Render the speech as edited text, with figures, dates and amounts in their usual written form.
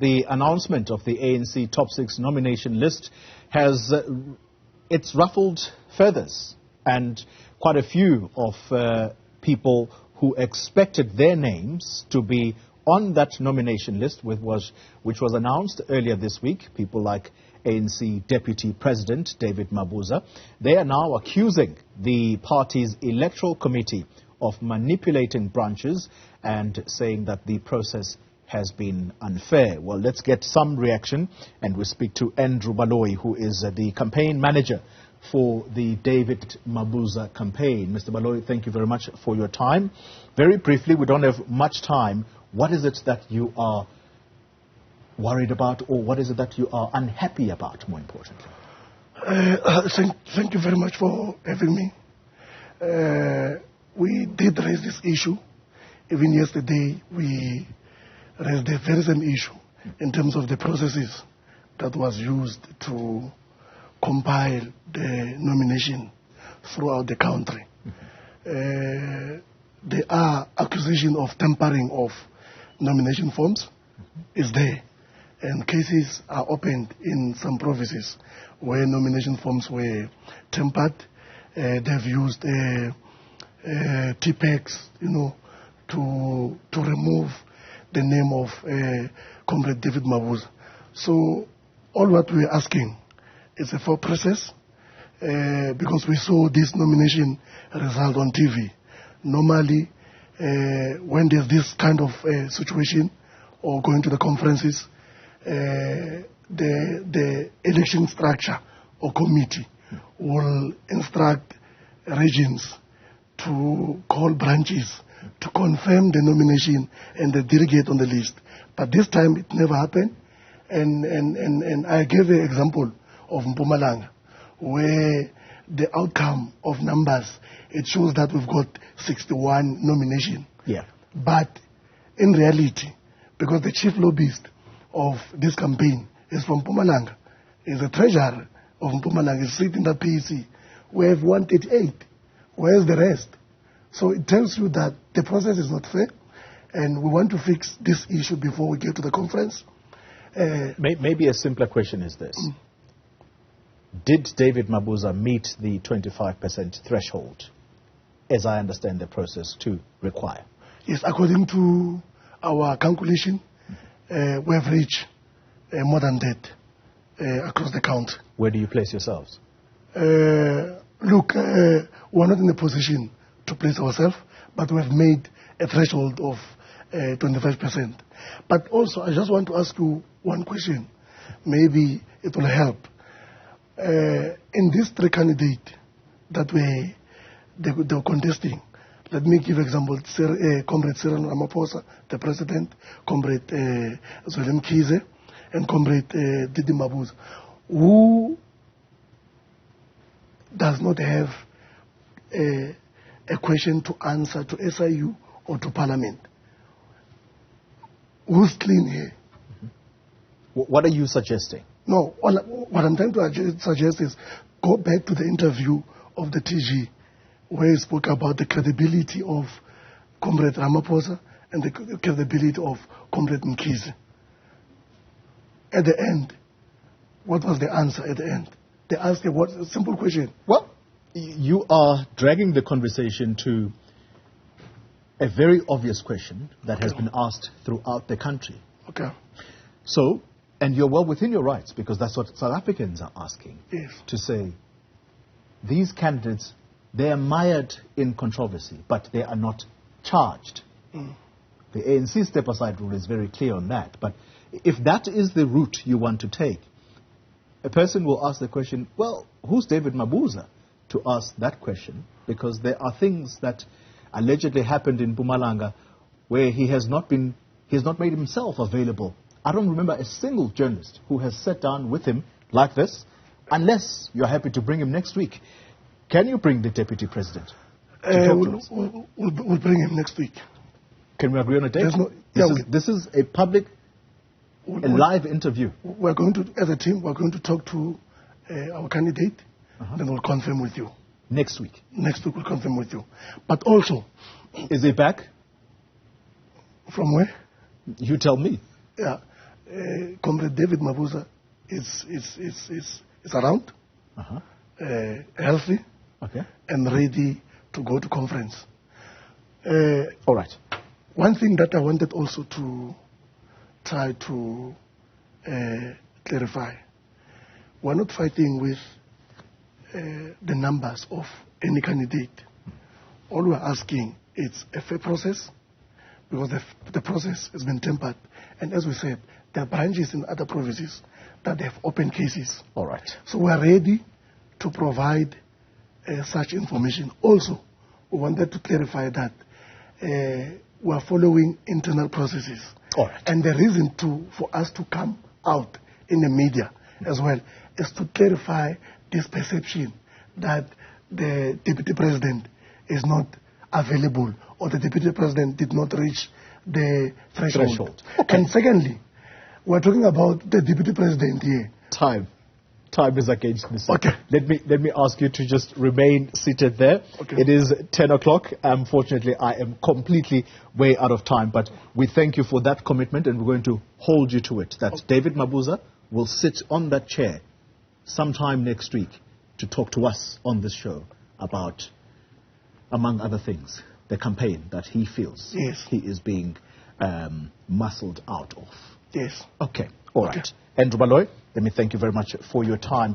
The announcement of the ANC top 6 nomination list has it's ruffled feathers, and quite a few of people who expected their names to be on that nomination list, which was announced earlier this week, people like ANC Deputy President David Mabuza, they are now accusing the party's electoral committee of manipulating branches and saying that the process has been unfair. Well, let's get some reaction, and we speak to Andrew Baloyi, who is the campaign manager for the David Mabuza campaign. Mr. Baloyi, thank you very much for your time. Very briefly, we don't have much time. What is it that you are worried about, or what is it that you are unhappy about, more importantly? Thank you very much for having me. We did raise this issue. Even yesterday, we raised the very same issue in terms of the processes that was used to compile the nomination throughout the country. There are accusations of tampering of nomination forms is there, and cases are opened in some provinces where nomination forms were tampered. They've used T-PACs, to remove the name of Comrade David Mabuza. So all what we're asking is a fair process, because we saw this nomination result on TV. Normally, when there's this kind of situation or going to the conferences, the election structure or committee will instruct regions to call branches to confirm the nomination and the delegate on the list. But this time it never happened, and I gave an example of Mpumalanga, where the outcome of numbers, it shows that we've got 61 nomination. Yeah. But in reality, because the chief lobbyist of this campaign is from Mpumalanga, is the treasurer of Mpumalanga, is sitting in the PEC, we have 138. Where's the rest? So it tells you that the process is not fair, and we want to fix this issue before we get to the conference. Maybe a simpler question is this. Did David Mabuza meet the 25% threshold, as I understand the process to require? Yes, according to our calculation, we have reached more than that across the country. Where do you place yourselves? Look, we're not in a position to place ourselves, but we have made a threshold of 25%. But also, I just want to ask you one question. Maybe it will help. In these three candidates that they were contesting, let me give example. Comrade Cyril Ramaphosa, the president, Comrade Zweli Mkhize, and Comrade Didi Mabuza, who does not have a question to answer to SIU or to Parliament. Who's clean here? What are you suggesting? No, what I'm trying to suggest is go back to the interview of the TG, where he spoke about the credibility of Comrade Ramaphosa and the credibility of Comrade Mkhize. At the end, what was the answer at the end? They asked a simple question. Well, you are dragging the conversation to a very obvious question that has been asked throughout the country. Okay. So, and you're well within your rights, because that's what South Africans are asking. Yes. To say, these candidates, they are mired in controversy, but they are not charged. The ANC step-aside rule is very clear on that. But if that is the route you want to take, a person will ask the question, well, who's David Mabuza to ask that question? Because there are things that allegedly happened in Mpumalanga where he has not made himself available. I don't remember a single journalist who has sat down with him like this, unless you're happy to bring him next week. Can you bring the deputy president to talk to us? We'll bring him next week. Can we agree on a date? This is a public, a live interview. We're going to, as a team, we're going to talk to our candidate, then we'll confirm with you. Next week? Next week we'll confirm with you. But also... Is he back? From where? You tell me. Yeah. Comrade David Mabuza is around, healthy, and ready to go to conference. All right. One thing that I wanted also to try to clarify, we're not fighting with the numbers of any candidate. All we're asking is a fair process, because the process has been tempered. And as we said, there are branches in other provinces that have open cases. All right. So we are ready to provide such information. Also, we wanted to clarify that we are following internal processes. All right. And the reason for us to come out in the media as well is to clarify this perception that the Deputy President is not available, or the Deputy President did not reach the threshold. Okay. And secondly, we're talking about the Deputy President here. Time is against me. Okay. Let me ask you to just remain seated there. Okay. It is 10 o'clock. Unfortunately, I am completely way out of time, but we thank you for that commitment, and we're going to hold you to it. That David Mabuza will sit on that chair sometime next week to talk to us on this show about, among other things, the campaign that he feels he is being muscled out of. Yes. Okay. All right. Andrew Baloyi, let me thank you very much for your time.